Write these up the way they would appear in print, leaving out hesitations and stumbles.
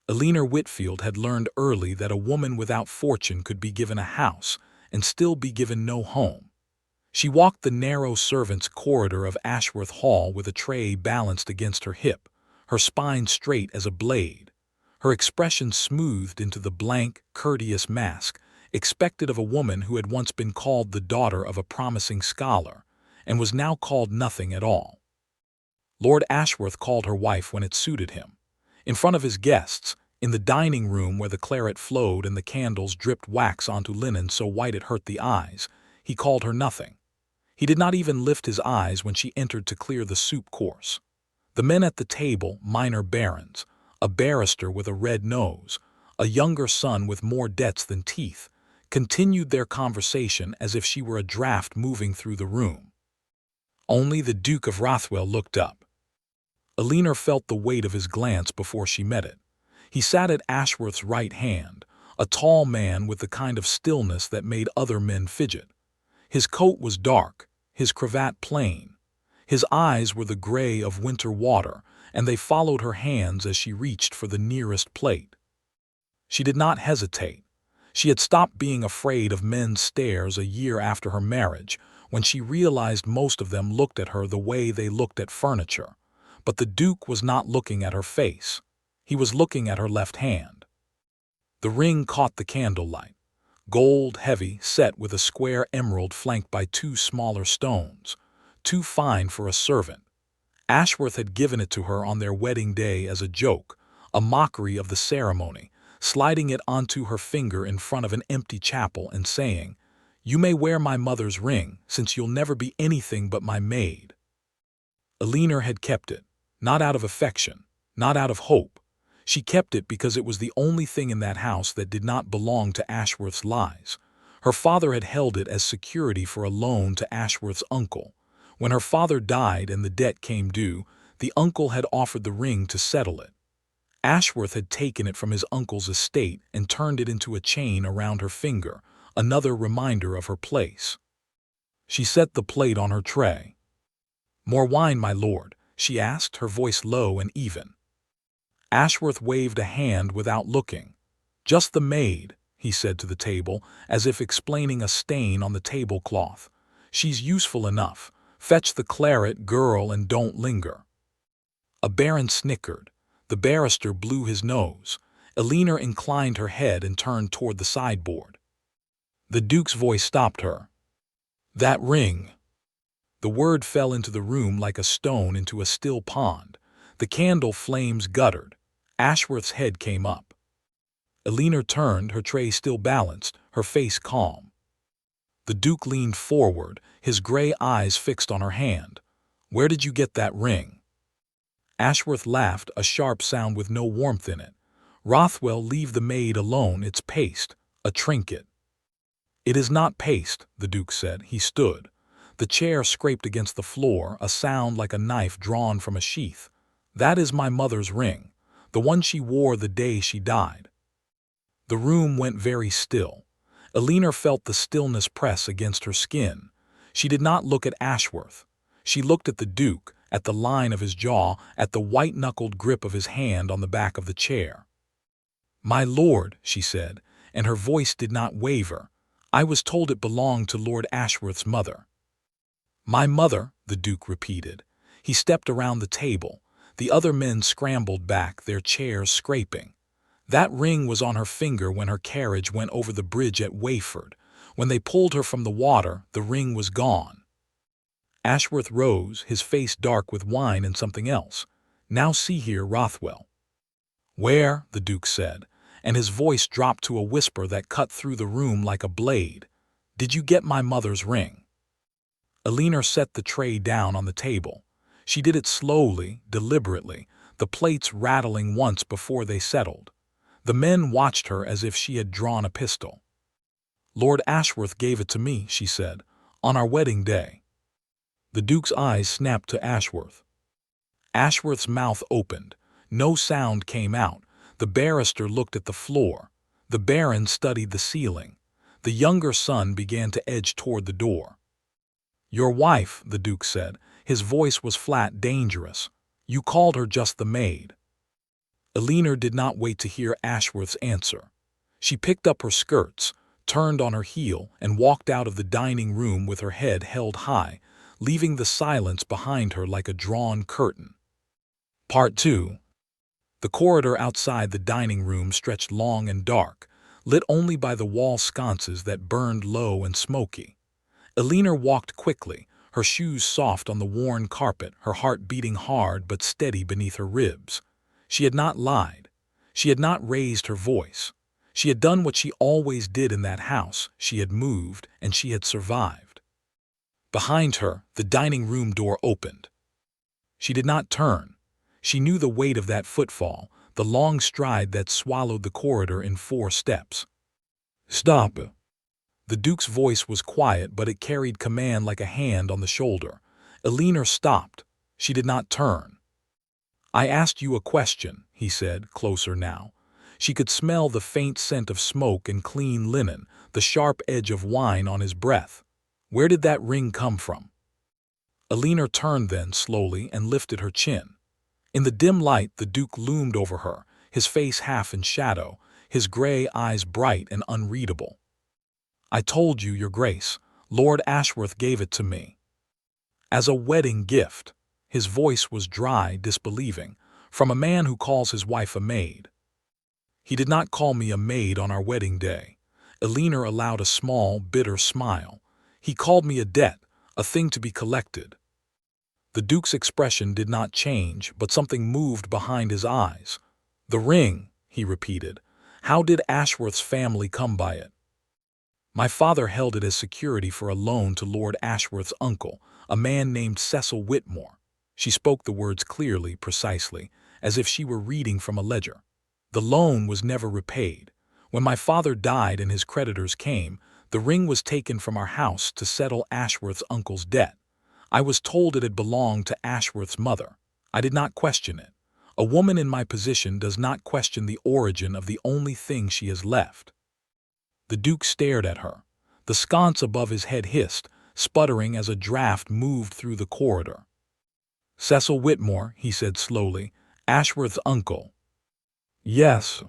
Eleanor Whitfield had learned early that a woman without fortune could be given a house and still be given no home. She walked the narrow servants' corridor of Ashworth Hall with a tray balanced against her hip, her spine straight as a blade, her expression smoothed into the blank, courteous mask expected of a woman who had once been called the daughter of a promising scholar and was now called nothing at all. Lord Ashworth called her wife when it suited him. In front of his guests, in the dining room where the claret flowed and the candles dripped wax onto linen so white it hurt the eyes, he called her nothing. He did not even lift his eyes when she entered to clear the soup course. The men at the table, minor barons, a barrister with a red nose, a younger son with more debts than teeth, continued their conversation as if she were a draft moving through the room. Only the Duke of Rothwell looked up. Eleanor felt the weight of his glance before she met it. He sat at Ashworth's right hand, a tall man with the kind of stillness that made other men fidget. His coat was dark, his cravat plain. His eyes were the gray of winter water, and they followed her hands as she reached for the nearest plate. She did not hesitate. She had stopped being afraid of men's stares a year after her marriage, when she realized most of them looked at her the way they looked at furniture. But the Duke was not looking at her face. He was looking at her left hand. The ring caught the candlelight. Gold, heavy, set with a square emerald flanked by two smaller stones, too fine for a servant. Ashworth had given it to her on their wedding day as a joke, a mockery of the ceremony, sliding it onto her finger in front of an empty chapel and saying, "You may wear my mother's ring, since you'll never be anything but my maid." Eleanor had kept it, not out of affection, not out of hope. She kept it because it was the only thing in that house that did not belong to Ashworth's lies. Her father had held it as security for a loan to Ashworth's uncle. When her father died and the debt came due, the uncle had offered the ring to settle it. Ashworth had taken it from his uncle's estate and turned it into a chain around her finger, another reminder of her place. She set the plate on her tray. "More wine, my lord?" she asked, her voice low and even. Ashworth waved a hand without looking. "Just the maid," he said to the table, as if explaining a stain on the tablecloth. "She's useful enough. Fetch the claret, girl, and don't linger." A baron snickered. The barrister blew his nose. Eleanor inclined her head and turned toward the sideboard. The Duke's voice stopped her. "That ring." The word fell into the room like a stone into a still pond. The candle flames guttered. Ashworth's head came up. Eleanor turned, her tray still balanced, her face calm. The Duke leaned forward, his gray eyes fixed on her hand. "Where did you get that ring?" Ashworth laughed, a sharp sound with no warmth in it. "Rothwell, leave the maid alone, it's paste, a trinket." "It is not paste," the Duke said. He stood. The chair scraped against the floor, a sound like a knife drawn from a sheath. "That is my mother's ring, the one she wore the day she died." The room went very still. Eleanor felt the stillness press against her skin. She did not look at Ashworth. She looked at the Duke, at the line of his jaw, at the white-knuckled grip of his hand on the back of the chair. "My lord," she said, and her voice did not waver, "I was told it belonged to Lord Ashworth's mother." "My mother," the Duke repeated. He stepped around the table. The other men scrambled back, their chairs scraping. "That ring was on her finger when her carriage went over the bridge at Wayford. When they pulled her from the water, the ring was gone." Ashworth rose, his face dark with wine and something else. "Now see here, Rothwell." "Where?" the Duke said, and his voice dropped to a whisper that cut through the room like a blade. "Did you get my mother's ring?" Eleanor set the tray down on the table. She did it slowly, deliberately, the plates rattling once before they settled. The men watched her as if she had drawn a pistol. "Lord Ashworth gave it to me," she said, "on our wedding day." The Duke's eyes snapped to Ashworth. Ashworth's mouth opened. No sound came out. The barrister looked at the floor. The baron studied the ceiling. The younger son began to edge toward the door. "Your wife," the Duke said. His voice was flat, dangerous. "You called her just the maid." Eleanor did not wait to hear Ashworth's answer. She picked up her skirts, turned on her heel, and walked out of the dining room with her head held high, leaving the silence behind her like a drawn curtain. Part 2. The corridor outside the dining room stretched long and dark, lit only by the wall sconces that burned low and smoky. Eleanor walked quickly, her shoes soft on the worn carpet, her heart beating hard but steady beneath her ribs. She had not lied. She had not raised her voice. She had done what she always did in that house. She had moved, and she had survived. Behind her, the dining room door opened. She did not turn. She knew the weight of that footfall, the long stride that swallowed the corridor in 4 steps. "Stop!" The Duke's voice was quiet, but it carried command like a hand on the shoulder. Eleanor stopped. She did not turn. "I asked you a question," he said, closer now. She could smell the faint scent of smoke and clean linen, the sharp edge of wine on his breath. "Where did that ring come from?" Eleanor turned then, slowly, and lifted her chin. In the dim light, the Duke loomed over her, his face half in shadow, his gray eyes bright and unreadable. "I told you, Your Grace. Lord Ashworth gave it to me. As a wedding gift." His voice was dry, disbelieving, from a man who calls his wife a maid. "He did not call me a maid on our wedding day." Eleanor allowed a small, bitter smile. "He called me a debt, a thing to be collected." The Duke's expression did not change, but something moved behind his eyes. "The ring," he repeated. "How did Ashworth's family come by it?" "My father held it as security for a loan to Lord Ashworth's uncle, a man named Cecil Whitmore." She spoke the words clearly, precisely, as if she were reading from a ledger. "The loan was never repaid. When my father died and his creditors came, the ring was taken from our house to settle Ashworth's uncle's debt. I was told it had belonged to Ashworth's mother. I did not question it. A woman in my position does not question the origin of the only thing she has left." The Duke stared at her. The sconce above his head hissed, sputtering as a draft moved through the corridor. "Cecil Whitmore," he said slowly, "Ashworth's uncle." "Yes."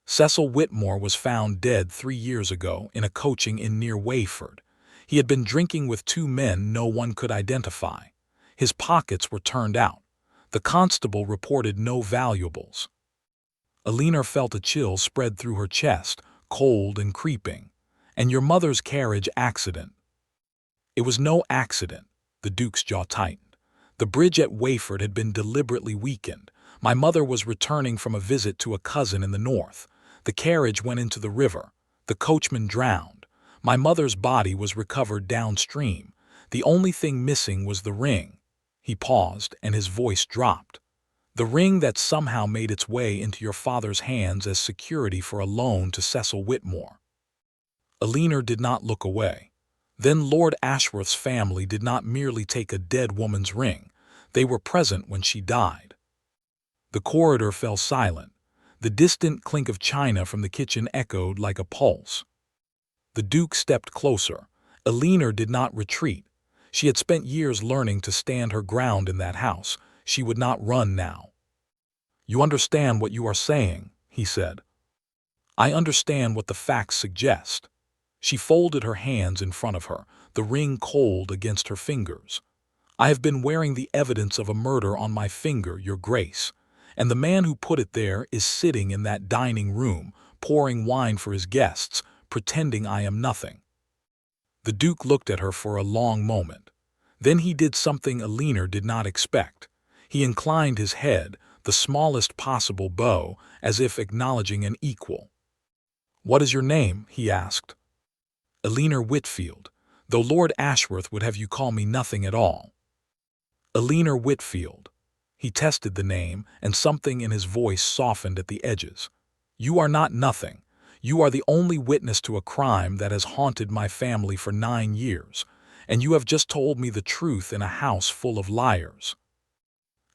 "Cecil Whitmore was found dead 3 years ago in a coaching inn near Wayford. He had been drinking with 2 men no one could identify. His pockets were turned out. The constable reported no valuables." Eleanor felt a chill spread through her chest, cold and creeping. "And your mother's carriage accident?" "It was no accident." The Duke's jaw tightened. "The bridge at Wayford had been deliberately weakened. My mother was returning from a visit to a cousin in the north. The carriage went into the river. The coachman drowned. My mother's body was recovered downstream. The only thing missing was the ring." He paused, and his voice dropped. "The ring that somehow made its way into your father's hands as security for a loan to Cecil Whitmore." Eleanor did not look away. Then Lord Ashworth's family did not merely take a dead woman's ring. They were present when she died. The corridor fell silent. The distant clink of china from the kitchen echoed like a pulse. The Duke stepped closer. Eleanor did not retreat. She had spent years learning to stand her ground in that house. She would not run now. "You understand what you are saying," he said. "I understand what the facts suggest." She folded her hands in front of her, the ring cold against her fingers. "I have been wearing the evidence of a murder on my finger, Your Grace, and the man who put it there is sitting in that dining room, pouring wine for his guests, pretending I am nothing." The Duke looked at her for a long moment. Then he did something Eleanor did not expect. He inclined his head, the smallest possible bow, as if acknowledging an equal. "What is your name?" he asked. "Eleanor Whitfield, though Lord Ashworth would have you call me nothing at all." "Eleanor Whitfield." He tested the name, and something in his voice softened at the edges. "You are not nothing. You are the only witness to a crime that has haunted my family for 9 years, and you have just told me the truth in a house full of liars."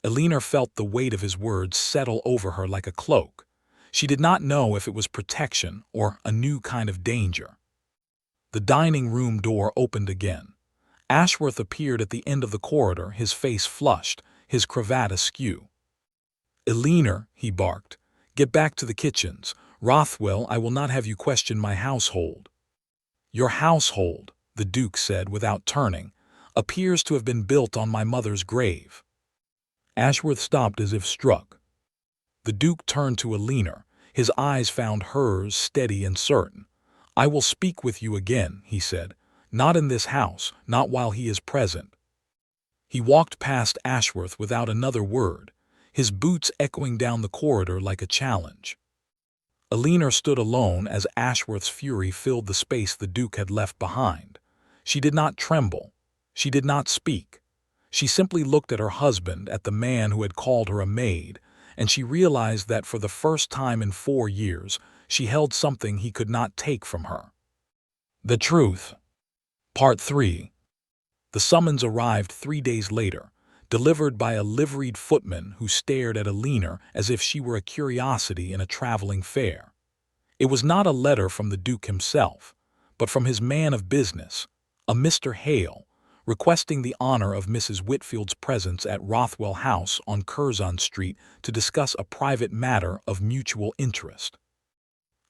Eleanor felt the weight of his words settle over her like a cloak. She did not know if it was protection or a new kind of danger. The dining room door opened again. Ashworth appeared at the end of the corridor, his face flushed, his cravat askew. "Eleanor," he barked, "get back to the kitchens. Rothwell, I will not have you question my household." "Your household," the Duke said without turning, "appears to have been built on my mother's grave." Ashworth stopped as if struck. The Duke turned to Eleanor. His eyes found hers steady and certain. "I will speak with you again," he said. "Not in this house, not while he is present." He walked past Ashworth without another word, his boots echoing down the corridor like a challenge. Eleanor stood alone as Ashworth's fury filled the space the Duke had left behind. She did not tremble. She did not speak. She simply looked at her husband, at the man who had called her a maid, and she realized that for the first time in 4 years, she held something he could not take from her. The Truth. Part 3. The summons arrived 3 days later, delivered by a liveried footman who stared at Eleanor as if she were a curiosity in a traveling fair. It was not a letter from the Duke himself, but from his man of business, a Mr. Hale, requesting the honor of Mrs. Whitfield's presence at Rothwell House on Curzon Street to discuss a private matter of mutual interest.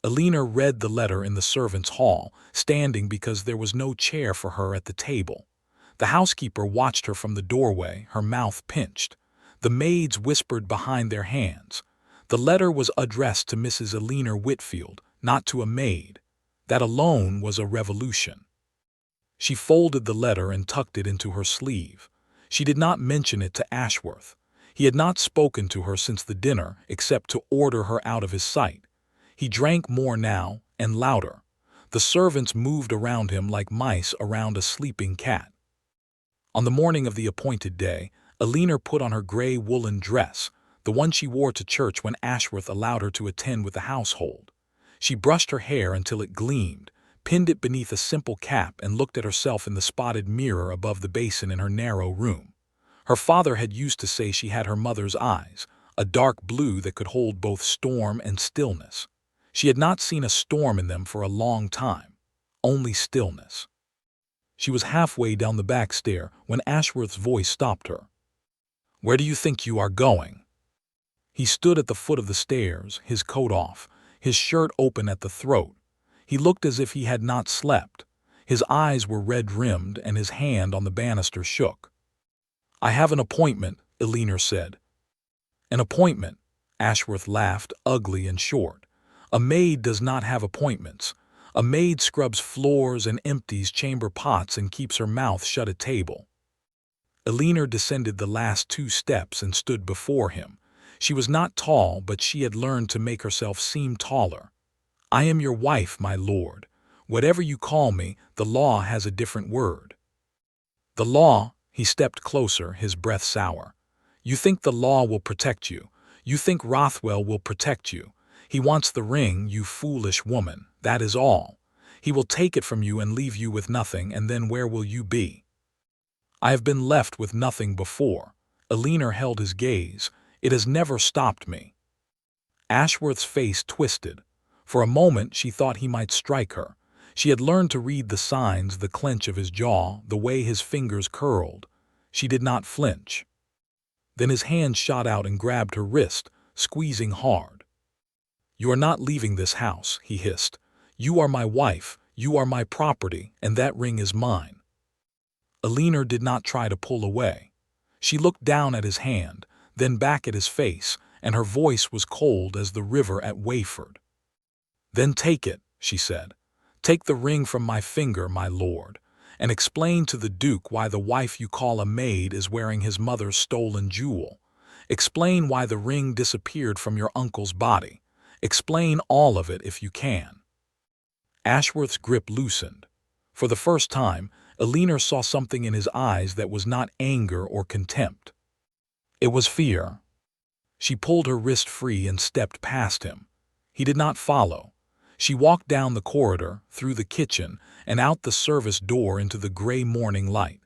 Eleanor read the letter in the servants' hall, standing because there was no chair for her at the table. The housekeeper watched her from the doorway, her mouth pinched. The maids whispered behind their hands. The letter was addressed to Mrs. Eleanor Whitfield, not to a maid. That alone was a revolution. She folded the letter and tucked it into her sleeve. She did not mention it to Ashworth. He had not spoken to her since the dinner, except to order her out of his sight. He drank more now, and louder. The servants moved around him like mice around a sleeping cat. On the morning of the appointed day, Eleanor put on her gray woolen dress, the one she wore to church when Ashworth allowed her to attend with the household. She brushed her hair until it gleamed, pinned it beneath a simple cap, and looked at herself in the spotted mirror above the basin in her narrow room. Her father had used to say she had her mother's eyes, a dark blue that could hold both storm and stillness. She had not seen a storm in them for a long time, only stillness. She was halfway down the back stair when Ashworth's voice stopped her. "Where do you think you are going?" He stood at the foot of the stairs, his coat off, his shirt open at the throat. He looked as if he had not slept. His eyes were red-rimmed and his hand on the banister shook. "I have an appointment," Eleanor said. "An appointment?" Ashworth laughed, ugly and short. "A maid does not have appointments. A maid scrubs floors and empties chamber pots and keeps her mouth shut at table." Eleanor descended the last 2 steps and stood before him. She was not tall, but she had learned to make herself seem taller. "I am your wife, my lord. Whatever you call me, the law has a different word." "The law?" He stepped closer, his breath sour. "You think the law will protect you. You think Rothwell will protect you. He wants the ring, you foolish woman. That is all. He will take it from you and leave you with nothing, and then where will you be?" "I have been left with nothing before." Eleanor held his gaze. "It has never stopped me." Ashworth's face twisted. For a moment she thought he might strike her. She had learned to read the signs, the clench of his jaw, the way his fingers curled. She did not flinch. Then his hand shot out and grabbed her wrist, squeezing hard. "You are not leaving this house," he hissed. "You are my wife, you are my property, and that ring is mine." Eleanor did not try to pull away. She looked down at his hand, then back at his face, and her voice was cold as the river at Wayford. "Then take it," she said. "Take the ring from my finger, my lord, and explain to the Duke why the wife you call a maid is wearing his mother's stolen jewel. Explain why the ring disappeared from your uncle's body. Explain all of it if you can." Ashworth's grip loosened. For the first time, Eleanor saw something in his eyes that was not anger or contempt. It was fear. She pulled her wrist free and stepped past him. He did not follow. She walked down the corridor, through the kitchen, and out the service door into the gray morning light.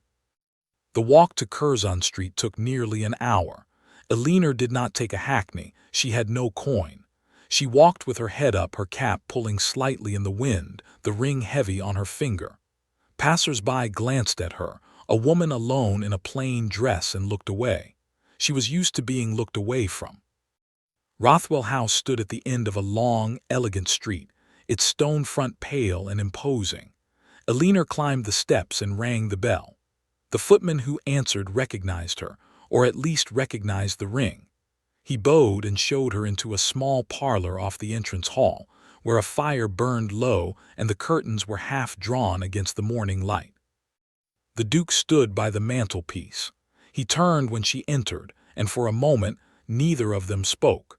The walk to Curzon Street took nearly an hour. Eleanor did not take a hackney. She had no coin. She walked with her head up, her cap pulling slightly in the wind, the ring heavy on her finger. Passers-by glanced at her, a woman alone in a plain dress, and looked away. She was used to being looked away from. Rothwell House stood at the end of a long, elegant street, its stone front pale and imposing. Alina climbed the steps and rang the bell. The footman who answered recognized her, or at least recognized the ring. He bowed and showed her into a small parlor off the entrance hall, where a fire burned low and the curtains were half drawn against the morning light. The Duke stood by the mantelpiece. He turned when she entered, and for a moment neither of them spoke.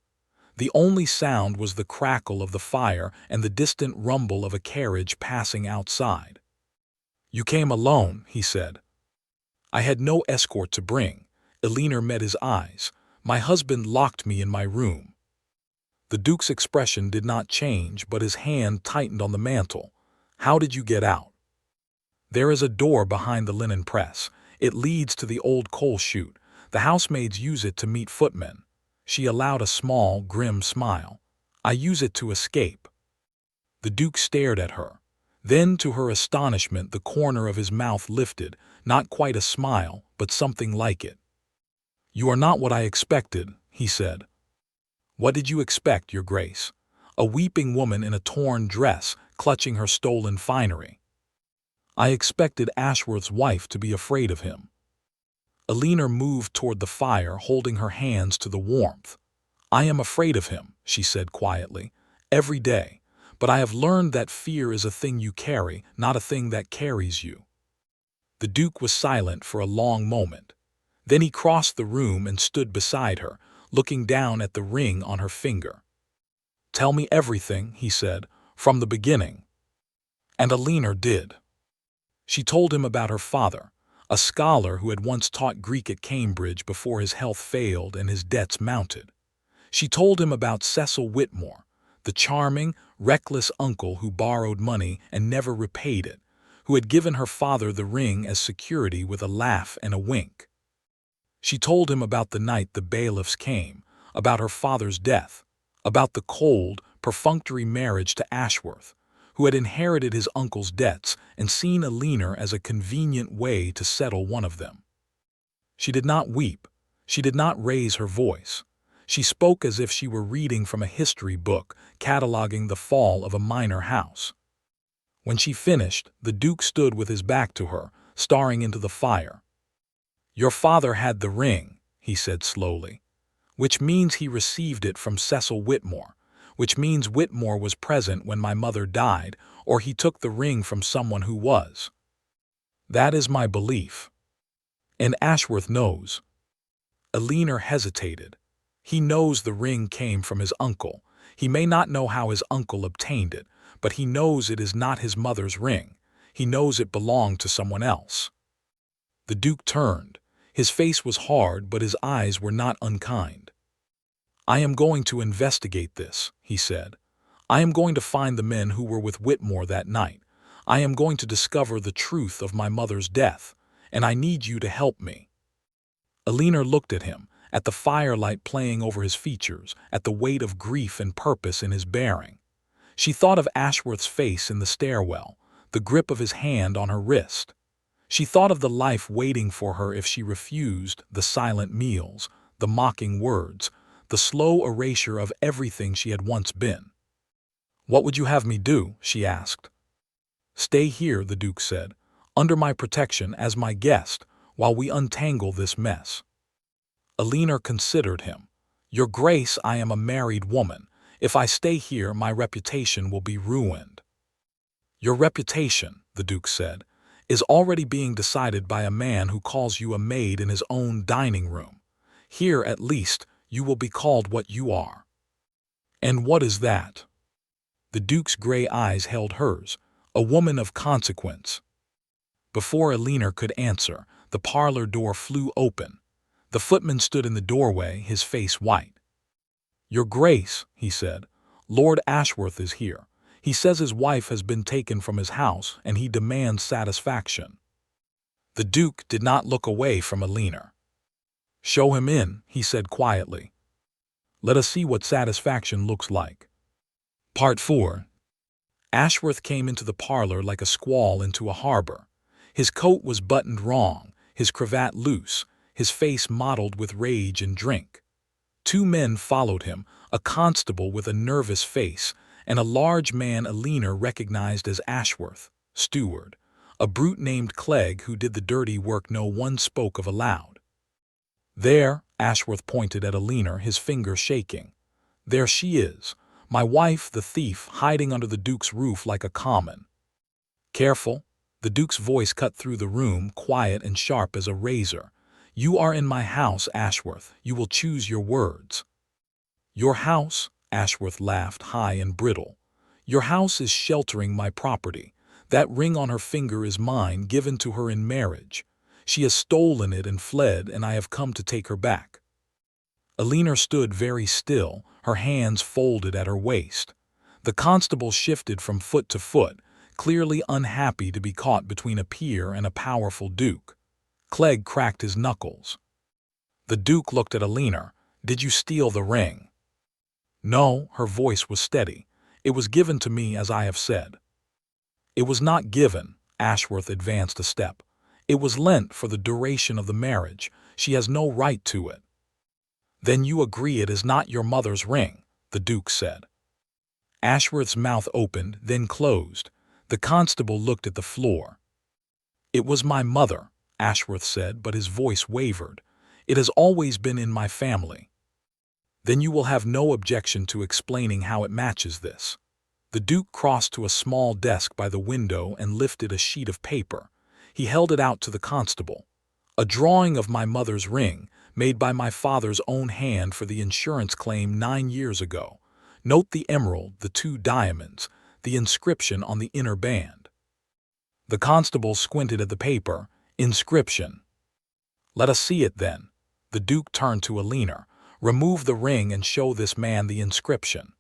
The only sound was the crackle of the fire and the distant rumble of a carriage passing outside. "You came alone," he said. "I had no escort to bring." Alina met his eyes. "My husband locked me in my room." The Duke's expression did not change, but his hand tightened on the mantel. "How did you get out?" "There is a door behind the linen press. It leads to the old coal chute. The housemaids use it to meet footmen." She allowed a small, grim smile. "I use it to escape." The Duke stared at her. Then, to her astonishment, the corner of his mouth lifted, not quite a smile, but something like it. "You are not what I expected," he said. "What did you expect, Your Grace?" "A weeping woman in a torn dress, clutching her stolen finery." "I expected Ashworth's wife to be afraid of him." Alina moved toward the fire, holding her hands to the warmth. "I am afraid of him," she said quietly, "every day. But I have learned that fear is a thing you carry, not a thing that carries you." The Duke was silent for a long moment. Then he crossed the room and stood beside her, looking down at the ring on her finger. "Tell me everything," he said, "from the beginning." And Alina did. She told him about her father, a scholar who had once taught Greek at Cambridge before his health failed and his debts mounted. She told him about Cecil Whitmore, the charming, reckless uncle who borrowed money and never repaid it, who had given her father the ring as security with a laugh and a wink. She told him about the night the bailiffs came, about her father's death, about the cold, perfunctory marriage to Ashworth, who had inherited his uncle's debts and seen Alina as a convenient way to settle one of them. She did not weep. She did not raise her voice. She spoke as if she were reading from a history book, cataloging the fall of a minor house. When she finished, the Duke stood with his back to her, staring into the fire. "Your father had the ring," he said slowly, "which means he received it from Cecil Whitmore, which means Whitmore was present when my mother died, or he took the ring from someone who was. That is my belief. And Ashworth knows." Alina hesitated. "He knows the ring came from his uncle. He may not know how his uncle obtained it, but he knows it is not his mother's ring. He knows it belonged to someone else." The Duke turned. His face was hard, but his eyes were not unkind. "I am going to investigate this," he said. "I am going to find the men who were with Whitmore that night. I am going to discover the truth of my mother's death, and I need you to help me." Alina looked at him, at the firelight playing over his features, at the weight of grief and purpose in his bearing. She thought of Ashworth's face in the stairwell, the grip of his hand on her wrist. She thought of the life waiting for her if she refused, the silent meals, the mocking words, the slow erasure of everything she had once been. "What would you have me do?" she asked. "Stay here," the Duke said, "under my protection as my guest, while we untangle this mess." Alina considered him. "Your Grace, I am a married woman. If I stay here, my reputation will be ruined." "Your reputation," the Duke said, "is already being decided by a man who calls you a maid in his own dining room. Here, at least, you will be called what you are." "And what is that?" The Duke's gray eyes held hers. "A woman of consequence." Before Alina could answer, the parlor door flew open. The footman stood in the doorway, his face white. "Your Grace," he said, "Lord Ashworth is here. He says his wife has been taken from his house, and he demands satisfaction." The Duke did not look away from Alina. "Show him in," he said quietly. "Let us see what satisfaction looks like." Part 4. Ashworth came into the parlor like a squall into a harbor. His coat was buttoned wrong, his cravat loose, his face mottled with rage and drink. Two men followed him, a constable with a nervous face, and a large man Alina recognized as Ashworth, steward, a brute named Clegg who did the dirty work no one spoke of aloud. There, Ashworth pointed at Alina, his finger shaking. There she is, my wife, the thief, hiding under the Duke's roof like a common. Careful, the Duke's voice cut through the room, quiet and sharp as a razor. You are in my house, Ashworth. You will choose your words. Your house? Ashworth laughed, high and brittle. Your house is sheltering my property. That ring on her finger is mine, given to her in marriage. She has stolen it and fled, and I have come to take her back. Alina stood very still, her hands folded at her waist. The constable shifted from foot to foot, clearly unhappy to be caught between a peer and a powerful duke. Clegg cracked his knuckles. The Duke looked at Alina. Did you steal the ring? No, her voice was steady. It was given to me as I have said. It was not given. Ashworth advanced a step. It was lent for the duration of the marriage. She has no right to it. Then you agree it is not your mother's ring, the Duke said. Ashworth's mouth opened, then closed. The constable looked at the floor. It was my mother, Ashworth said, but his voice wavered. It has always been in my family. Then you will have no objection to explaining how it matches this. The Duke crossed to a small desk by the window and lifted a sheet of paper. He held it out to the constable. A drawing of my mother's ring, made by my father's own hand for the insurance claim 9 years ago. Note the emerald, the 2 diamonds, the inscription on the inner band. The constable squinted at the paper. Inscription. Let us see it then. The Duke turned to Alina. Remove the ring and show this man the inscription.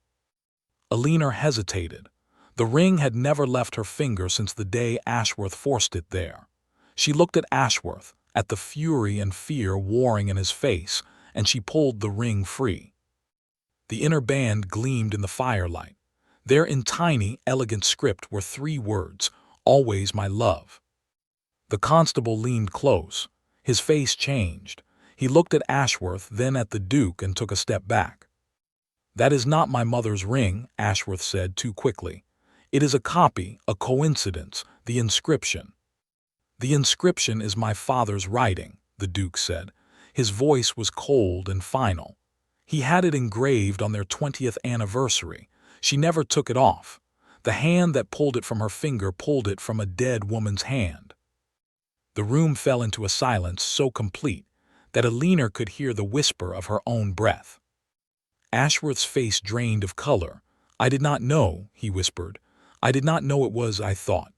Alina hesitated. The ring had never left her finger since the day Ashworth forced it there. She looked at Ashworth, at the fury and fear warring in his face, and she pulled the ring free. The inner band gleamed in the firelight. There in tiny, elegant script were 3 words, always my love. The constable leaned close. His face changed. He looked at Ashworth, then at the Duke, and took a step back. That is not my mother's ring, Ashworth said too quickly. It is a copy, a coincidence, the inscription. The inscription is my father's writing, the Duke said. His voice was cold and final. He had it engraved on their 20th anniversary. She never took it off. The hand that pulled it from her finger pulled it from a dead woman's hand. The room fell into a silence so complete that Alina could hear the whisper of her own breath. Ashworth's face drained of color. I did not know, he whispered. I did not know it was I thought.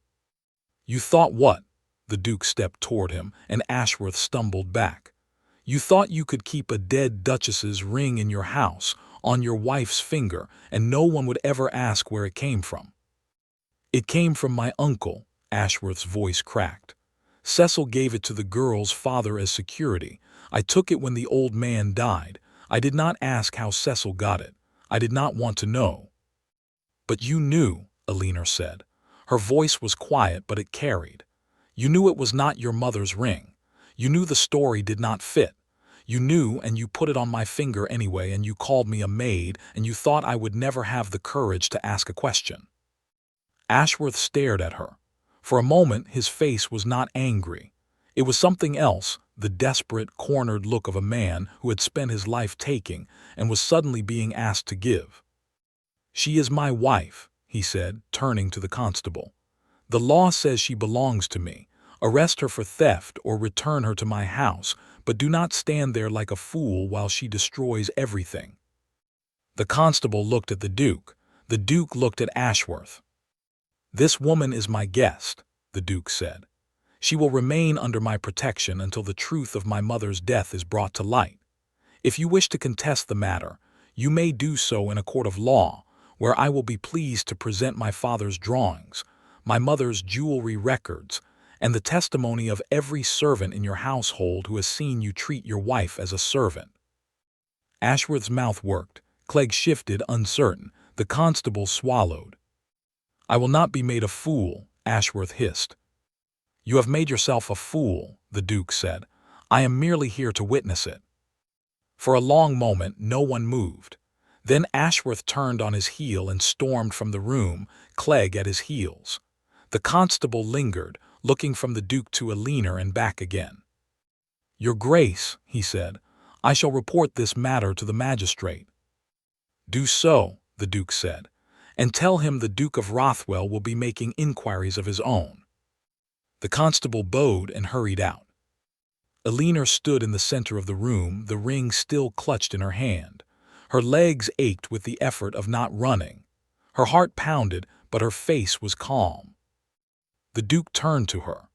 You thought what? The Duke stepped toward him, and Ashworth stumbled back. You thought you could keep a dead duchess's ring in your house, on your wife's finger, and no one would ever ask where it came from. It came from my uncle, Ashworth's voice cracked. Cecil gave it to the girl's father as security. I took it when the old man died. I did not ask how Cecil got it. I did not want to know. But you knew, Alina said. Her voice was quiet, but it carried. You knew it was not your mother's ring. You knew the story did not fit. You knew, and you put it on my finger anyway, and you called me a maid, and you thought I would never have the courage to ask a question. Ashworth stared at her. For a moment, his face was not angry. It was something else, the desperate, cornered look of a man who had spent his life taking and was suddenly being asked to give. She is my wife, he said, turning to the constable. The law says she belongs to me. Arrest her for theft or return her to my house, but do not stand there like a fool while she destroys everything. The constable looked at the Duke. The Duke looked at Ashworth. This woman is my guest, the Duke said. She will remain under my protection until the truth of my mother's death is brought to light. If you wish to contest the matter, you may do so in a court of law, where I will be pleased to present my father's drawings, my mother's jewelry records, and the testimony of every servant in your household who has seen you treat your wife as a servant. Ashworth's mouth worked. Clegg shifted, uncertain. The constable swallowed. I will not be made a fool, Ashworth hissed. You have made yourself a fool, the Duke said. I am merely here to witness it. For a long moment, no one moved. Then Ashworth turned on his heel and stormed from the room, Clegg at his heels. The constable lingered, looking from the Duke to Eleanor and back again. "Your Grace," he said, "I shall report this matter to the magistrate." "Do so," the Duke said, "and tell him the Duke of Rothwell will be making inquiries of his own." The constable bowed and hurried out. Eleanor stood in the center of the room, the ring still clutched in her hand. Her legs ached with the effort of not running. Her heart pounded, but her face was calm. The Duke turned to her.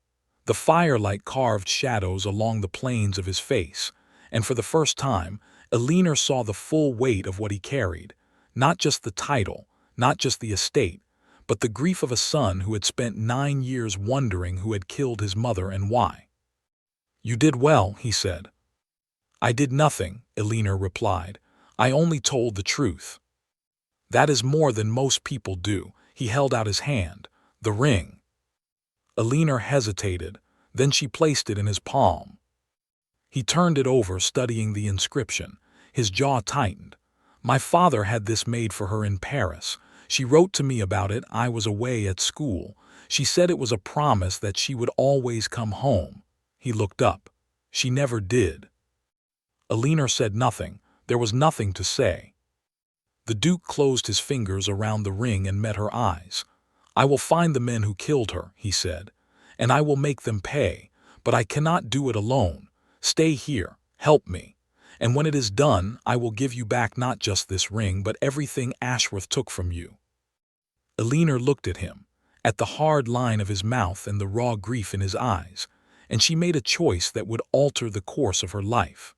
The firelight carved shadows along the planes of his face, and for the first time, Eleanor saw the full weight of what he carried, not just the title, not just the estate, but the grief of a son who had spent 9 years wondering who had killed his mother and why. "You did well," he said. "I did nothing," Eleanor replied. "I only told the truth." "That is more than most people do." He held out his hand. "The ring." Eleanor hesitated, then she placed it in his palm. He turned it over, studying the inscription. His jaw tightened. "My father had this made for her in Paris. She wrote to me about it. I was away at school. She said it was a promise that she would always come home." He looked up. "She never did." Eleanor said nothing. There was nothing to say. The Duke closed his fingers around the ring and met her eyes. "I will find the men who killed her," he said, "and I will make them pay, but I cannot do it alone. Stay here, help me, and when it is done, I will give you back not just this ring, but everything Ashworth took from you." Eleanor looked at him, at the hard line of his mouth and the raw grief in his eyes, and she made a choice that would alter the course of her life.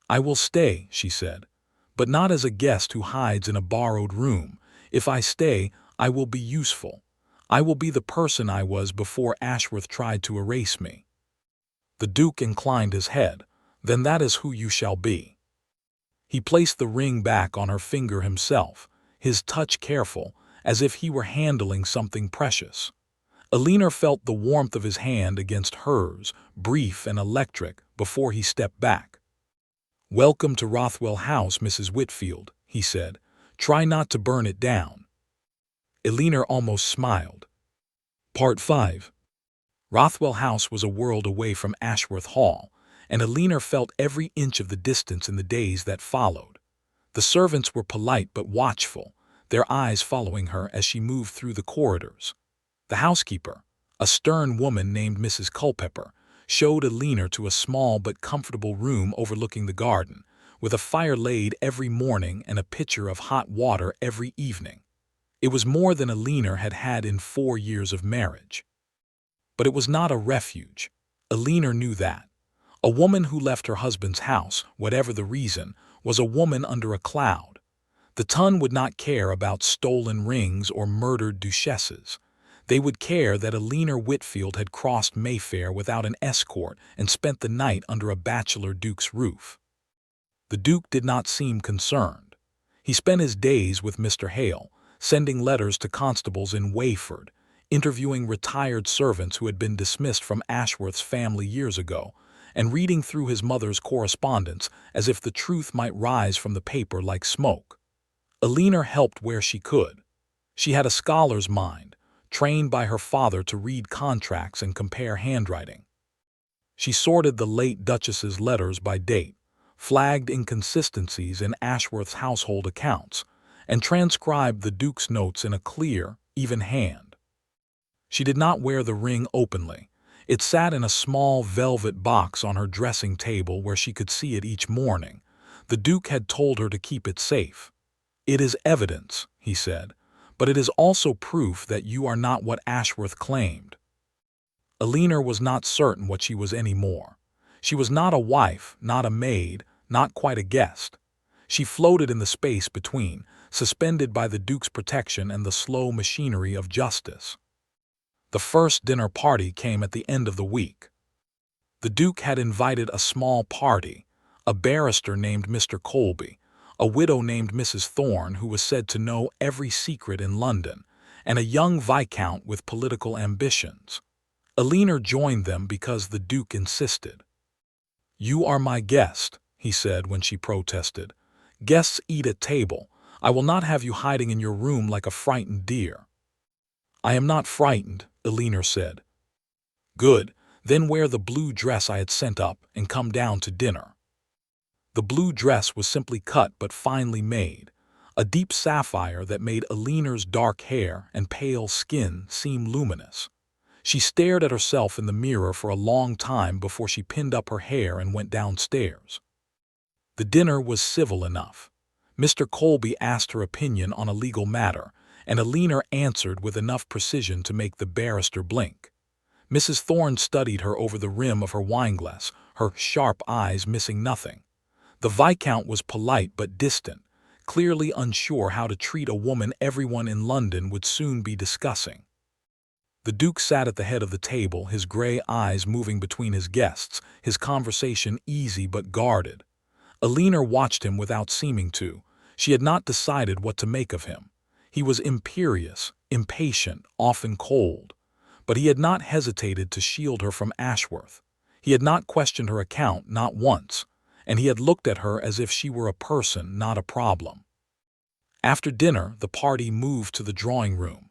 "I will stay," she said, "but not as a guest who hides in a borrowed room. If I stay, I will be useful. I will be the person I was before Ashworth tried to erase me." The Duke inclined his head. "Then that is who you shall be." He placed the ring back on her finger himself, his touch careful, as if he were handling something precious. Eleanor felt the warmth of his hand against hers, brief and electric, before he stepped back. "Welcome to Rothwell House, Mrs. Whitfield," he said. "Try not to burn it down." Eleanor almost smiled. Part 5. Rothwell House was a world away from Ashworth Hall, and Eleanor felt every inch of the distance in the days that followed. The servants were polite but watchful, their eyes following her as she moved through the corridors. The housekeeper, a stern woman named Mrs. Culpepper, showed Eleanor to a small but comfortable room overlooking the garden, with a fire laid every morning and a pitcher of hot water every evening. It was more than Eleanor had had in 4 years of marriage. But it was not a refuge. Eleanor knew that. A woman who left her husband's house, whatever the reason, was a woman under a cloud. The Ton would not care about stolen rings or murdered duchesses. They would care that Eleanor Whitfield had crossed Mayfair without an escort and spent the night under a bachelor duke's roof. The Duke did not seem concerned. He spent his days with Mr. Hale, sending letters to constables in Wayford, interviewing retired servants who had been dismissed from Ashworth's family years ago, and reading through his mother's correspondence as if the truth might rise from the paper like smoke. Eleanor helped where she could. She had a scholar's mind, trained by her father to read contracts and compare handwriting. She sorted the late Duchess's letters by date, flagged inconsistencies in Ashworth's household accounts, and transcribed the Duke's notes in a clear, even hand. She did not wear the ring openly. It sat in a small velvet box on her dressing table where she could see it each morning. The Duke had told her to keep it safe. "It is evidence," he said, "but it is also proof that you are not what Ashworth claimed." Eleanor was not certain what she was anymore. She was not a wife, not a maid, not quite a guest. She floated in the space between, suspended by the Duke's protection and the slow machinery of justice. The first dinner party came at the end of the week. The Duke had invited a small party, a barrister named Mr. Colby, a widow named Mrs. Thorne who was said to know every secret in London, and a young viscount with political ambitions. Eleanor joined them because the Duke insisted. "You are my guest," he said when she protested. Guests eat at table. I will not have you hiding in your room like a frightened deer." "I am not frightened," Elinor said. "Good, then wear the blue dress I had sent up and come down to dinner." The blue dress was simply cut but finely made, a deep sapphire that made Elinor's dark hair and pale skin seem luminous. She stared at herself in the mirror for a long time before she pinned up her hair and went downstairs. The dinner was civil enough. Mr. Colby asked her opinion on a legal matter, and Elinor answered with enough precision to make the barrister blink. Mrs. Thorne studied her over the rim of her wineglass, her sharp eyes missing nothing. The Viscount was polite but distant, clearly unsure how to treat a woman everyone in London would soon be discussing. The Duke sat at the head of the table, his gray eyes moving between his guests, his conversation easy but guarded. Elinor watched him without seeming to. She had not decided what to make of him. He was imperious, impatient, often cold. But he had not hesitated to shield her from Ashworth. He had not questioned her account, not once, and he had looked at her as if she were a person, not a problem. After dinner, the party moved to the drawing room.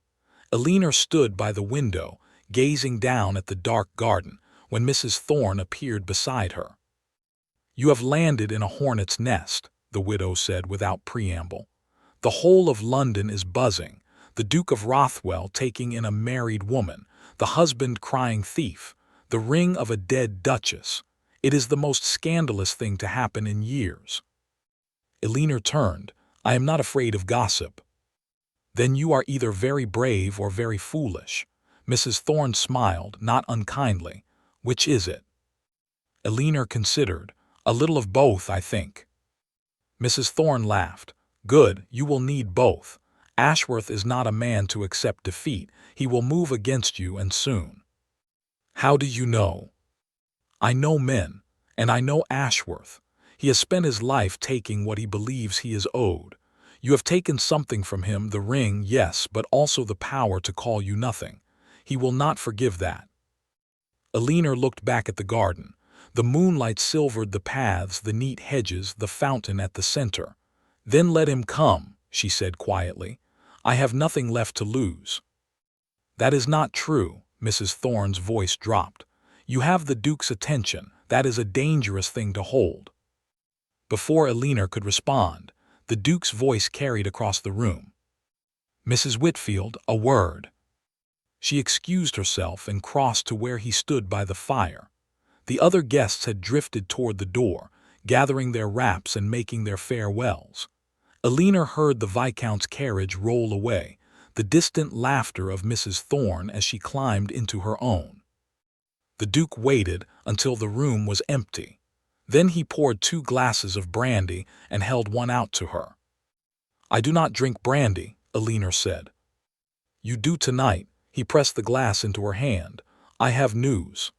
Elinor stood by the window, gazing down at the dark garden, when Mrs. Thorne appeared beside her. "You have landed in a hornet's nest," the widow said without preamble. "The whole of London is buzzing, the Duke of Rothwell taking in a married woman, the husband crying thief, the ring of a dead duchess. It is the most scandalous thing to happen in years." Elinor turned. "I am not afraid of gossip." "Then you are either very brave or very foolish." Mrs. Thorne smiled, not unkindly. "Which is it?" Elinor considered. "A little of both, I think." Mrs. Thorne laughed. "Good, you will need both. Ashworth is not a man to accept defeat. He will move against you, and soon." "How do you know?" "I know men, and I know Ashworth. He has spent his life taking what he believes he is owed. You have taken something from him, the ring, yes, but also the power to call you nothing. He will not forgive that." Elinor looked back at the garden. The moonlight silvered the paths, the neat hedges, the fountain at the center. "Then let him come," she said quietly. "I have nothing left to lose." "That is not true." Mrs. Thorne's voice dropped. "You have the Duke's attention. That is a dangerous thing to hold." Before Elinor could respond, the Duke's voice carried across the room. "Mrs. Whitfield, a word." She excused herself and crossed to where he stood by the fire. The other guests had drifted toward the door, gathering their wraps and making their farewells. Elinor heard the Viscount's carriage roll away, the distant laughter of Mrs. Thorne as she climbed into her own. The Duke waited until the room was empty. Then he poured 2 glasses of brandy and held one out to her. "I do not drink brandy," Elinor said. "You do tonight." He pressed the glass into her hand. "I have news."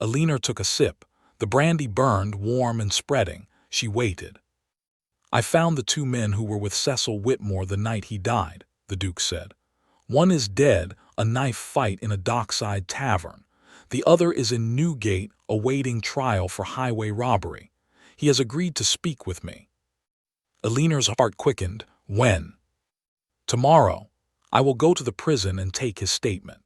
Elinor took a sip. The brandy burned, warm and spreading. She waited. "I found the 2 men who were with Cecil Whitmore the night he died," the Duke said. "One is dead, a knife fight in a dockside tavern. The other is in Newgate, awaiting trial for highway robbery. He has agreed to speak with me." Elinor's heart quickened. "When?" "Tomorrow. I will go to the prison and take his statement.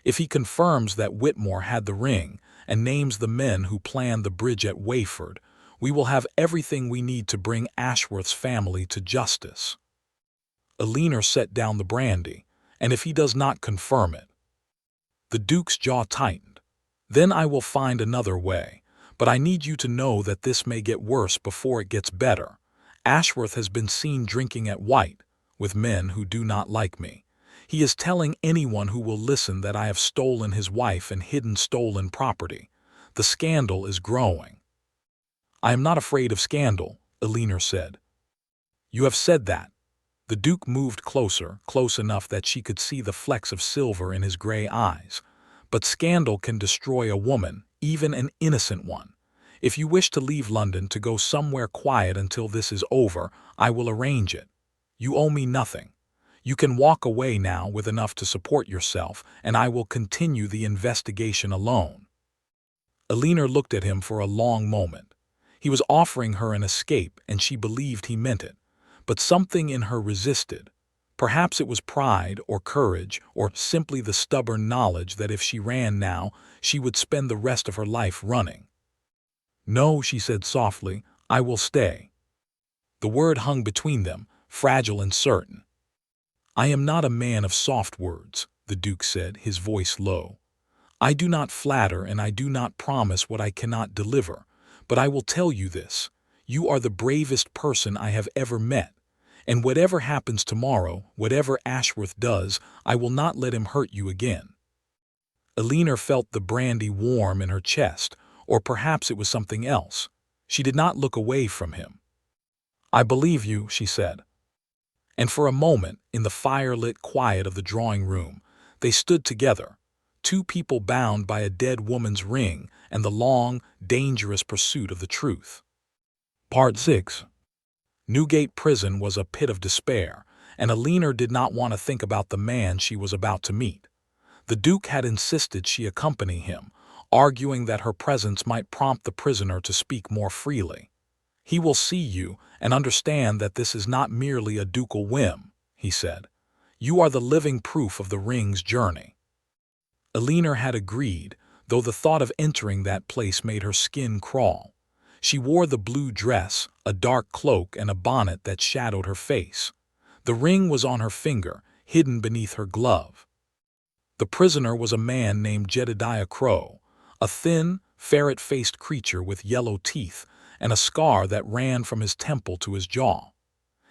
If he confirms that Whitmore had the ring and names the men who planned the bridge at Wayford, we will have everything we need to bring Ashworth's family to justice." Elinor set down the brandy. "And if he does not confirm it?" The Duke's jaw tightened. "Then I will find another way. But I need you to know that this may get worse before it gets better. Ashworth has been seen drinking at White, with men who do not like me. He is telling anyone who will listen that I have stolen his wife and hidden stolen property. The scandal is growing." "I am not afraid of scandal," Elinor said. "You have said that." The Duke moved closer, close enough that she could see the flecks of silver in his gray eyes. "But scandal can destroy a woman, even an innocent one. If you wish to leave London to go somewhere quiet until this is over, I will arrange it. You owe me nothing. You can walk away now with enough to support yourself, and I will continue the investigation alone." Elinor looked at him for a long moment. He was offering her an escape, and she believed he meant it. But something in her resisted. Perhaps it was pride or courage or simply the stubborn knowledge that if she ran now, she would spend the rest of her life running. "No," she said softly, "I will stay." The word hung between them, fragile and certain. "I am not a man of soft words," the Duke said, his voice low. "I do not flatter and I do not promise what I cannot deliver, but I will tell you this. You are the bravest person I have ever met, and whatever happens tomorrow, whatever Ashworth does, I will not let him hurt you again." Eleanor felt the brandy warm in her chest, or perhaps it was something else. She did not look away from him. "I believe you," she said. And for a moment, in the firelit quiet of the drawing room, they stood together, two people bound by a dead woman's ring and the long, dangerous pursuit of the truth. Part 6. Newgate Prison was a pit of despair, and Eleanor did not want to think about the man she was about to meet. The Duke had insisted she accompany him, arguing that her presence might prompt the prisoner to speak more freely. "He will see you and understand that this is not merely a ducal whim," he said. "You are the living proof of the ring's journey." Eleanor had agreed, though the thought of entering that place made her skin crawl. She wore the blue dress, a dark cloak, and a bonnet that shadowed her face. The ring was on her finger, hidden beneath her glove. The prisoner was a man named Jedediah Crow, a thin, ferret-faced creature with yellow teeth and a scar that ran from his temple to his jaw.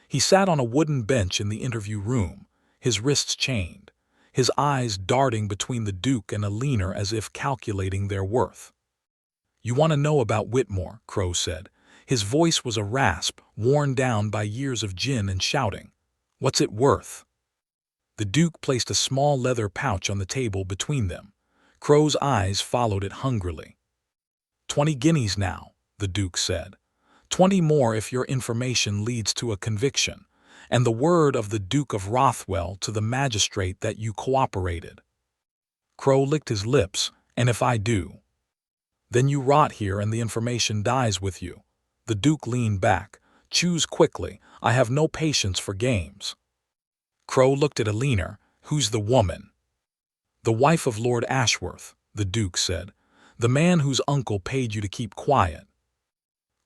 He sat on a wooden bench in the interview room, his wrists chained, his eyes darting between the Duke and Eleanor as if calculating their worth. "You want to know about Whitmore," Crow said. His voice was a rasp, worn down by years of gin and shouting. "What's it worth?" The Duke placed a small leather pouch on the table between them. Crow's eyes followed it hungrily. 20 guineas now," the Duke said. 20 more if your information leads to a conviction, and the word of the Duke of Rothwell to the magistrate that you cooperated." Crow licked his lips. "And if I do?" "Then you rot here and the information dies with you." The Duke leaned back. "Choose quickly. I have no patience for games." Crow looked at Eleanor. "Who's the woman?" "The wife of Lord Ashworth," the Duke said. "The man whose uncle paid you to keep quiet."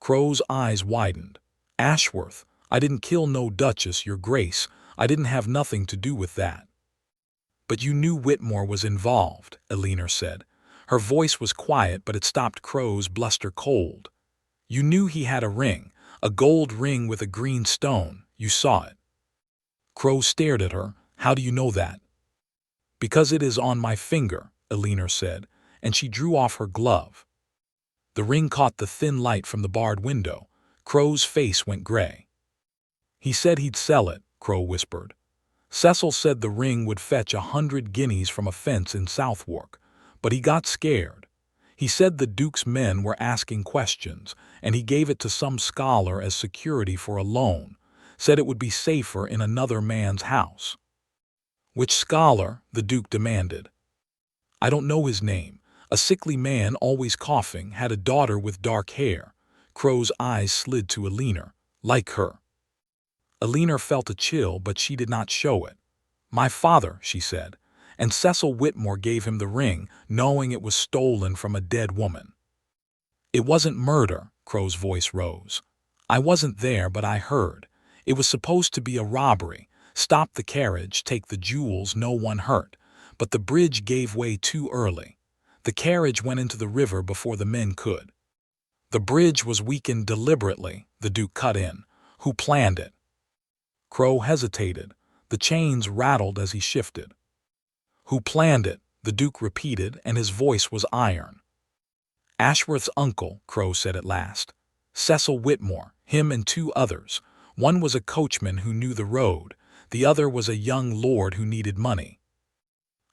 Crow's eyes widened. "Ashworth? I didn't kill no Duchess, your Grace. I didn't have nothing to do with that." "But you knew Whitmore was involved," Eleanor said. Her voice was quiet, but it stopped Crow's bluster cold. "You knew he had a ring, a gold ring with a green stone. You saw it." Crow stared at her. "How do you know that?" "Because it is on my finger," Eleanor said, and she drew off her glove. The ring caught the thin light from the barred window. Crow's face went gray. "He said he'd sell it," Crow whispered. "Cecil said the ring would fetch 100 guineas from a fence in Southwark, but he got scared. He said the Duke's men were asking questions, and he gave it to some scholar as security for a loan, said it would be safer in another man's house." "Which scholar?" the Duke demanded. "I don't know his name. A sickly man, always coughing, had a daughter with dark hair." Crow's eyes slid to Eleanor. "Like her." Eleanor felt a chill, but she did not show it. "My father," she said, "and Cecil Whitmore gave him the ring, knowing it was stolen from a dead woman." "It wasn't murder," Crow's voice rose. "I wasn't there, but I heard. It was supposed to be a robbery. Stop the carriage, take the jewels, no one hurt. But the bridge gave way too early. The carriage went into the river before the men could." "The bridge was weakened deliberately," the Duke cut in. "Who planned it?" Crow hesitated. The chains rattled as he shifted. "Who planned it?" the Duke repeated, and his voice was iron. "Ashworth's uncle," Crow said at last. "Cecil Whitmore, him and 2 others. One was a coachman who knew the road. The other was a young lord who needed money."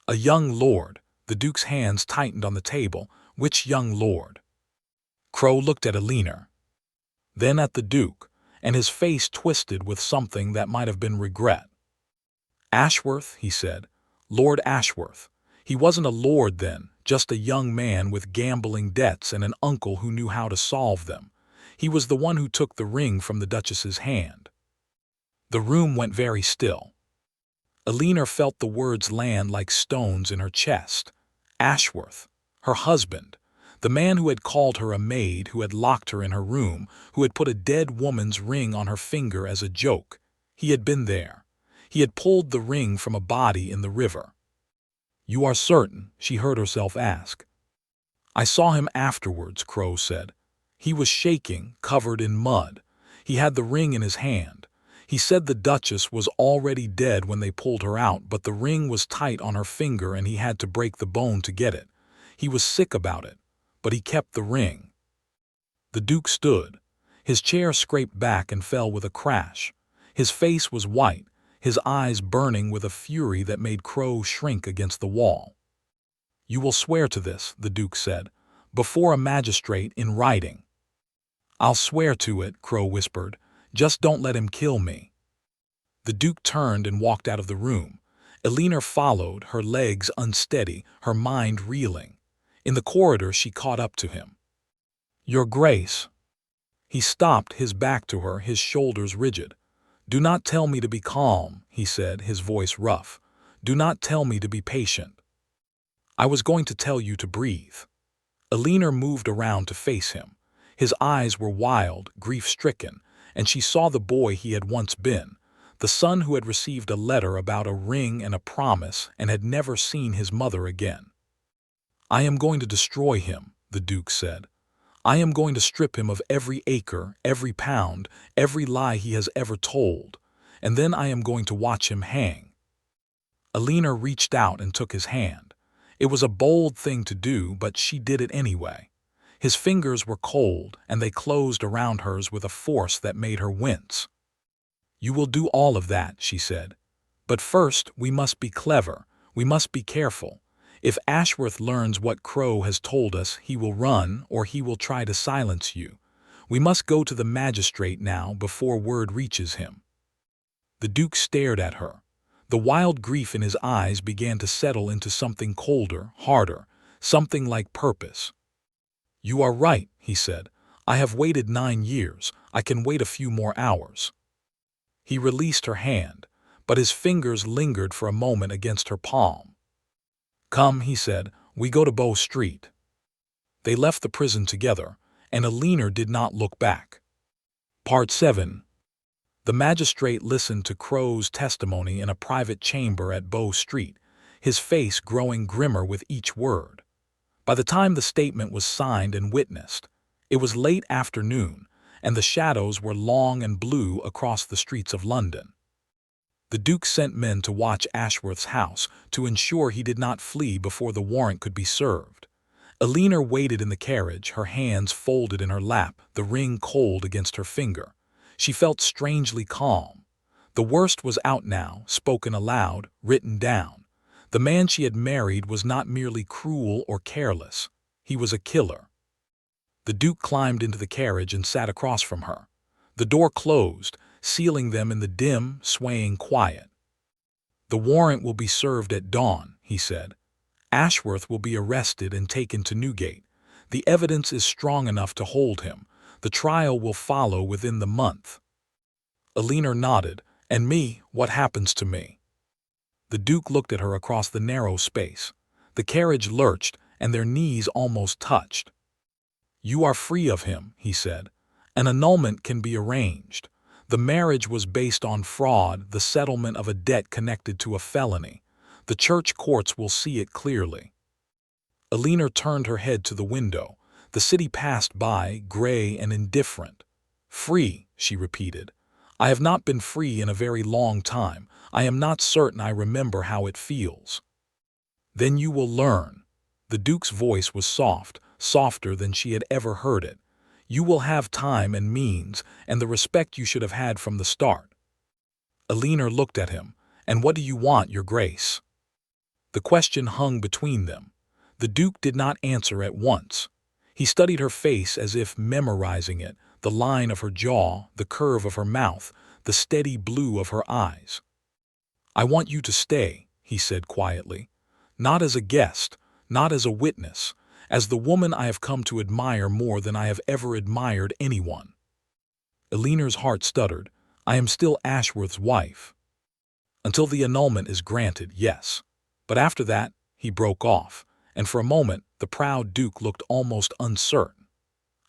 "A young lord?" The Duke's hands tightened on the table. "Which young lord?" Crow looked at Eleanor, then at the Duke, and his face twisted with something that might have been regret. "Ashworth," he said. "Lord Ashworth. He wasn't a lord then, just a young man with gambling debts and an uncle who knew how to solve them. He was the one who took the ring from the Duchess's hand. The room went very still. Alina felt the words land like stones in her chest. Ashworth, her husband, the man who had called her a maid, who had locked her in her room, who had put a dead woman's ring on her finger as a joke. He had been there. He had pulled the ring from a body in the river. "You are certain?" she heard herself ask. "I saw him afterwards," Crow said. "He was shaking, covered in mud. He had the ring in his hand. He said the Duchess was already dead when they pulled her out, but the ring was tight on her finger and he had to break the bone to get it. He was sick about it, but he kept the ring." The Duke stood. His chair scraped back and fell with a crash. His face was white, his eyes burning with a fury that made Crow shrink against the wall. "You will swear to this," the Duke said, "before a magistrate in writing." "I'll swear to it," Crow whispered. "Just don't let him kill me." The Duke turned and walked out of the room. Alina followed, her legs unsteady, her mind reeling. In the corridor she caught up to him. "Your Grace." He stopped, his back to her, his shoulders rigid. "Do not tell me to be calm," he said, his voice rough. "Do not tell me to be patient. I was going to tell you to breathe." Alina moved around to face him. His eyes were wild, grief-stricken, and she saw the boy he had once been, the son who had received a letter about a ring and a promise and had never seen his mother again. "I am going to destroy him," the Duke said. "I am going to strip him of every acre, every pound, every lie he has ever told, and then I am going to watch him hang." Alina reached out and took his hand. It was a bold thing to do, but she did it anyway. His fingers were cold, and they closed around hers with a force that made her wince. "You will do all of that," she said. "But first, we must be clever. We must be careful. If Ashworth learns what Crow has told us, he will run, or he will try to silence you. We must go to the magistrate now before word reaches him." The Duke stared at her. The wild grief in his eyes began to settle into something colder, harder, something like purpose. "You are right," he said. "I have waited 9 years. I can wait a few more hours." He released her hand, but his fingers lingered for a moment against her palm. "Come," he said, "we go to Bow Street." They left the prison together, and Alina did not look back. Part 7. The magistrate listened to Crow's testimony in a private chamber at Bow Street, his face growing grimmer with each word. By the time the statement was signed and witnessed, it was late afternoon, and the shadows were long and blue across the streets of London. The Duke sent men to watch Ashworth's house to ensure he did not flee before the warrant could be served. Alina waited in the carriage, her hands folded in her lap, the ring cold against her finger. She felt strangely calm. The worst was out now, spoken aloud, written down. The man she had married was not merely cruel or careless. He was a killer. The Duke climbed into the carriage and sat across from her. The door closed, sealing them in the dim, swaying quiet. "The warrant will be served at dawn," he said. "Ashworth will be arrested and taken to Newgate. The evidence is strong enough to hold him. The trial will follow within the month." Alina nodded. "And me, what happens to me?" The Duke looked at her across the narrow space. The carriage lurched, and their knees almost touched. "You are free of him," he said. "An annulment can be arranged. The marriage was based on fraud, the settlement of a debt connected to a felony. The church courts will see it clearly." Alina turned her head to the window. The city passed by, gray and indifferent. "Free," she repeated. "I have not been free in a very long time. I am not certain I remember how it feels." "Then you will learn." The Duke's voice was soft, softer than she had ever heard it. "You will have time and means, and the respect you should have had from the start." Alina looked at him. "And what do you want, Your Grace?" The question hung between them. The Duke did not answer at once. He studied her face as if memorizing it, the line of her jaw, the curve of her mouth, the steady blue of her eyes. "I want you to stay," he said quietly. "Not as a guest, not as a witness, as the woman I have come to admire more than I have ever admired anyone." Eleanor's heart stuttered. "I am still Ashworth's wife." "Until the annulment is granted, yes. But after that," he broke off, and for a moment the proud Duke looked almost uncertain.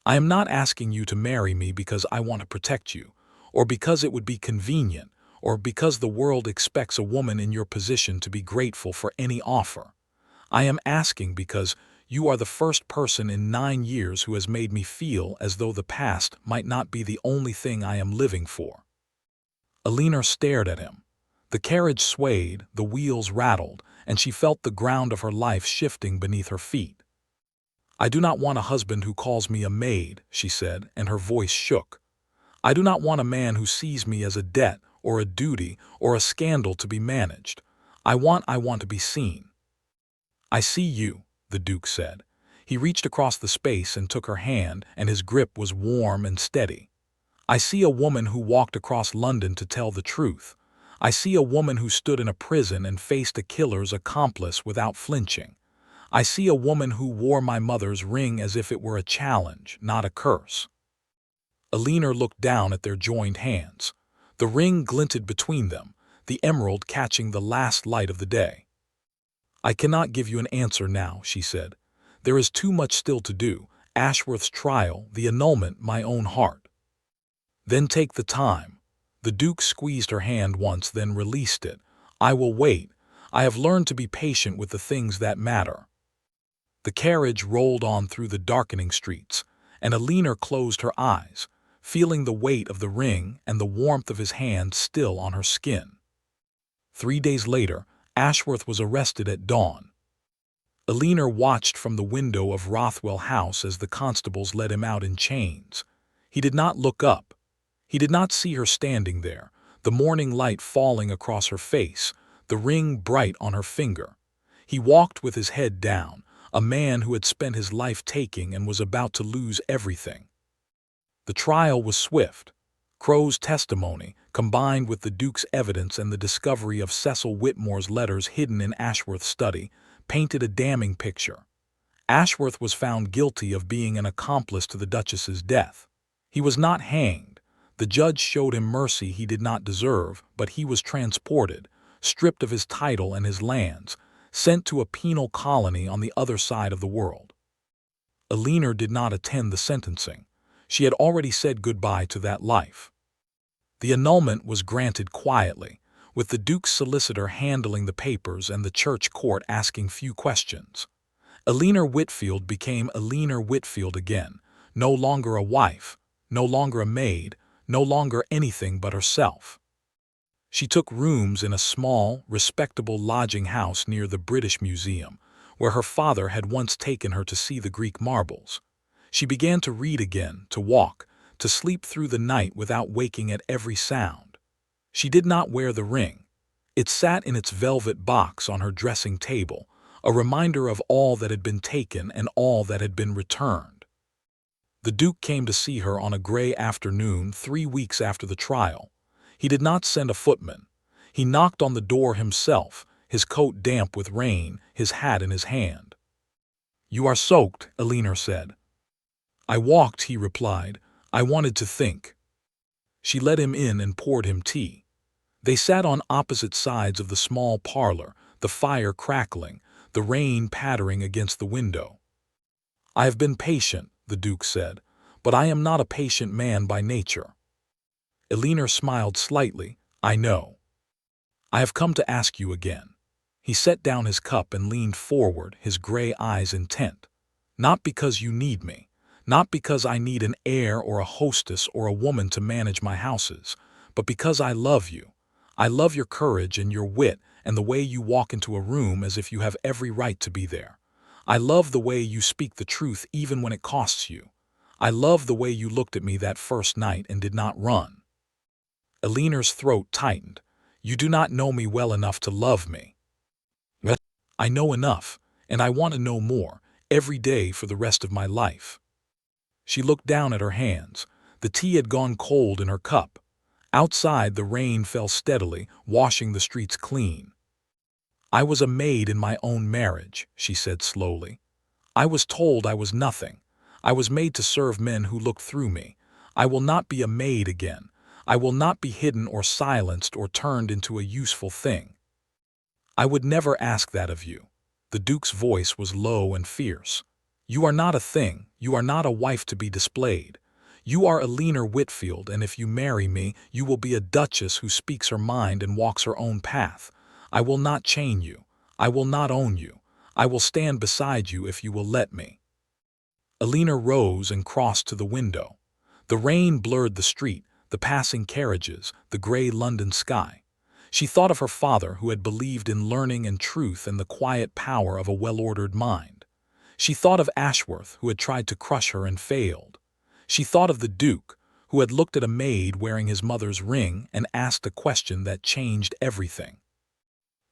"I am not asking you to marry me because I want to protect you, or because it would be convenient, or because the world expects a woman in your position to be grateful for any offer. I am asking because you are the first person in 9 years who has made me feel as though the past might not be the only thing I am living for." Eleanor stared at him. The carriage swayed, the wheels rattled, and she felt the ground of her life shifting beneath her feet. "I do not want a husband who calls me a maid," she said, and her voice shook. "I do not want a man who sees me as a debt or a duty or a scandal to be managed. I want to be seen." "I see you," the Duke said. He reached across the space and took her hand, and his grip was warm and steady. "I see a woman who walked across London to tell the truth. I see a woman who stood in a prison and faced a killer's accomplice without flinching. I see a woman who wore my mother's ring as if it were a challenge, not a curse." Eleanor looked down at their joined hands. The ring glinted between them, the emerald catching the last light of the day. "I cannot give you an answer now," she said. "There is too much still to do: Ashworth's trial, the annulment, my own heart." "Then take the time." The Duke squeezed her hand once, then released it. "I will wait. I have learned to be patient with the things that matter." The carriage rolled on through the darkening streets, and Eleanor closed her eyes, feeling the weight of the ring and the warmth of his hand still on her skin. 3 days later, Ashworth was arrested at dawn. Eleanor watched from the window of Rothwell House as the constables led him out in chains. He did not look up. He did not see her standing there, the morning light falling across her face, the ring bright on her finger. He walked with his head down, a man who had spent his life taking and was about to lose everything. The trial was swift. Crow's testimony, combined with the Duke's evidence and the discovery of Cecil Whitmore's letters hidden in Ashworth's study, painted a damning picture. Ashworth was found guilty of being an accomplice to the Duchess's death. He was not hanged. The judge showed him mercy he did not deserve, but he was transported, stripped of his title and his lands, sent to a penal colony on the other side of the world. Eleanor did not attend the sentencing. She had already said goodbye to that life. The annulment was granted quietly, with the Duke's solicitor handling the papers and the church court asking few questions. Eleanor Whitfield became Eleanor Whitfield again, no longer a wife, no longer a maid, no longer anything but herself. She took rooms in a small, respectable lodging house near the British Museum, where her father had once taken her to see the Greek marbles. She began to read again, to walk, to sleep through the night without waking at every sound. She did not wear the ring. It sat in its velvet box on her dressing table, a reminder of all that had been taken and all that had been returned. The Duke came to see her on a gray afternoon 3 weeks after the trial. He did not send a footman. He knocked on the door himself, his coat damp with rain, his hat in his hand. "You are soaked," Eleanor said. "I walked," he replied. "I wanted to think." She let him in and poured him tea. They sat on opposite sides of the small parlor, the fire crackling, the rain pattering against the window. "I have been patient," the Duke said, "but I am not a patient man by nature." Eleanor smiled slightly. "I know. I have come to ask you again." He set down his cup and leaned forward, his gray eyes intent. "Not because you need me, not because I need an heir or a hostess or a woman to manage my houses, but because I love you. I love your courage and your wit and the way you walk into a room as if you have every right to be there. I love the way you speak the truth even when it costs you. I love the way you looked at me that first night and did not run." Eleanor's throat tightened. "You do not know me well enough to love me." "I know enough, and I want to know more, every day for the rest of my life." She looked down at her hands. The tea had gone cold in her cup. Outside, the rain fell steadily, washing the streets clean. "I was a maid in my own marriage," she said slowly. I was told I was nothing. I was made to serve men who look through me. I will not be a maid again. I will not be hidden or silenced or turned into a useful thing. I would never ask that of you. The Duke's voice was low and fierce. You are not a thing. You are not a wife to be displayed. You are Alina Whitfield, and if you marry me, you will be a duchess who speaks her mind and walks her own path. I will not chain you. I will not own you. I will stand beside you if you will let me. Alina rose and crossed to the window. The rain blurred the street, the passing carriages, the gray London sky. She thought of her father, who had believed in learning and truth and the quiet power of a well-ordered mind. She thought of Ashworth, who had tried to crush her and failed. She thought of the Duke, who had looked at a maid wearing his mother's ring and asked a question that changed everything.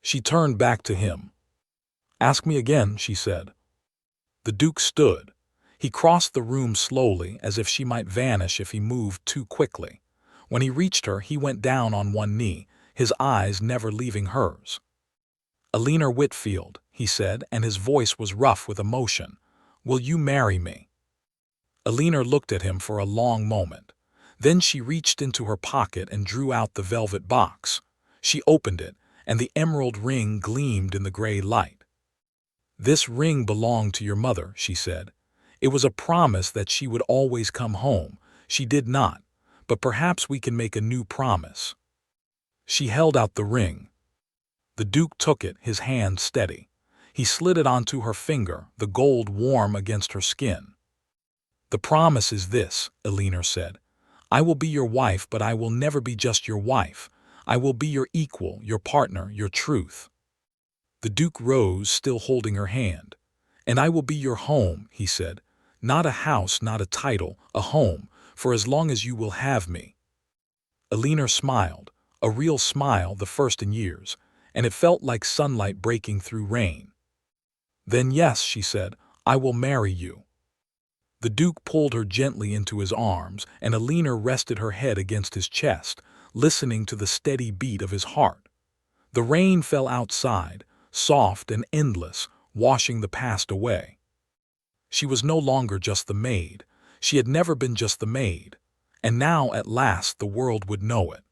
She turned back to him. "Ask me again," she said. The Duke stood. He crossed the room slowly, as if she might vanish if he moved too quickly. When he reached her, he went down on one knee, his eyes never leaving hers. "Alina Whitfield," he said, and his voice was rough with emotion, "will you marry me?" Alina looked at him for a long moment. Then she reached into her pocket and drew out the velvet box. She opened it, and the emerald ring gleamed in the gray light. "This ring belonged to your mother," she said. "It was a promise that she would always come home. She did not, but perhaps we can make a new promise." She held out the ring. The Duke took it, his hand steady. He slid it onto her finger, the gold warm against her skin. "The promise is this," Alina said. "I will be your wife, but I will never be just your wife. I will be your equal, your partner, your truth." The Duke rose, still holding her hand. "And I will be your home," he said. "Not a house, not a title, a home, for as long as you will have me." Alina smiled, a real smile, the first in years, and it felt like sunlight breaking through rain. "Then yes," she said, "I will marry you." The Duke pulled her gently into his arms, and Alina rested her head against his chest, listening to the steady beat of his heart. The rain fell outside, soft and endless, washing the past away. She was no longer just the maid. She had never been just the maid. And now, at last, the world would know it.